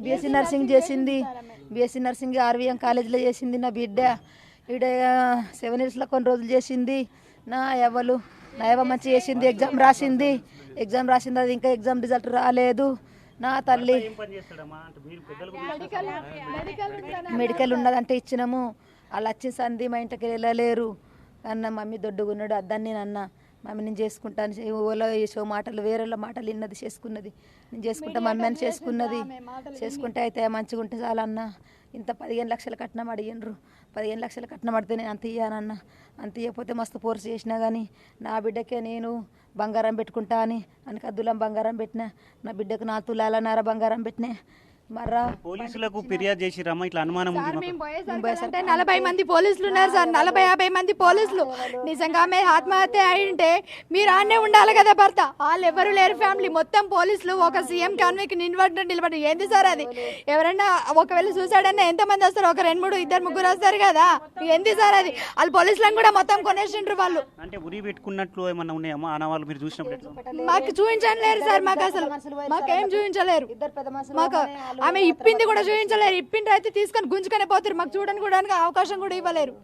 BSc nursing చేసింది. BSc nursing RVM కాలేజీలో చేసింది నా బిడ్డ. ఈడ 7 ఇయర్స్లో కొన్ని రోజులు చేసింది. నా యవ్వ మంచి చేసింది. ఎగ్జామ్ రాసింది. అది ఇంకా ఎగ్జామ్ రిజల్ట్ రాలేదు. నా తల్లి మెడికల్ ఉన్నదంటే ఇచ్చినాము. వాళ్ళు వచ్చిన సంధి మా ఇంటికి వెళ్ళలేరు అన్న. మమ్మీ దొడ్డుగున్నాడు అద్దని నేను అన్న. మమ్మీ నేను చేసుకుంటాను. ఓలో వేసో మాటలు వేరే మాటలు విన్నది చేసుకున్నది. నేను చేసుకుంటా మమ్మీ అని చేసుకుంటే అయితే మంచిగా ఉంటే చాలన్న. ఇంత 15 లక్షల కట్నం అడిగినరు. 15 లక్షల కట్నం అడితే నేను అంత ఇయ్యానన్న. అంత ఇవ్వకపోతే మస్తు ఫోర్స్ చేసినా కానీ నా బిడ్డకే నేను బంగారం పెట్టుకుంటా అని అద్దులం బంగారం పెట్టినా. నా బిడ్డకు 4 తులాలన్నర బంగారం పెట్టినా. మర్రా పోలీసులకు ఫిర్యాదు చేసిరమ్మా ఇట్లా అనుమానం ఉంది అంటే 40 మంది పోలీసులు ఉన్నారు సార్. 40-50 మంది పోలీసులు. నిజంగా ఆమె ఆత్మహత్య అయి ఉంటే మీరు ఆడనే ఉండాలి కదా భర్త. వాళ్ళు ఎవరు లేరు ఫ్యామిలీ మొత్తం పోలీసులు. ఒక సీఎం కాన్వేకి నిలబడి ఏంది సార్ అది? ఎవరైనా ఒకవేళ సూసైడ్ అన్నా ఎంతమంది వస్తారు? ఒక 2, 3, 2, 3 వస్తారు కదా. ఏంది సార్ అది? వాళ్ళు పోలీసులను కూడా మొత్తం కొనేసిండ్రు వాళ్ళు. అంటే ఉరి పెట్టుకున్నట్లు ఏమన్నా ఉన్నాయమ్మా ఆనవాళ్ళు మీరు చూసినప్పుడు? మాకు చూపించలేరు సార్. మాకు అసలు మాకేం చూపించలేరు. మాకు ఆమె ఇప్పింది కూడా చూపించలేరు. ఇప్పిండి అయితే తీసుకొని గుంజుకొని పోతారు. మాకు చూడడానికి కూడా అవకాశం కూడా ఇవ్వలేరు.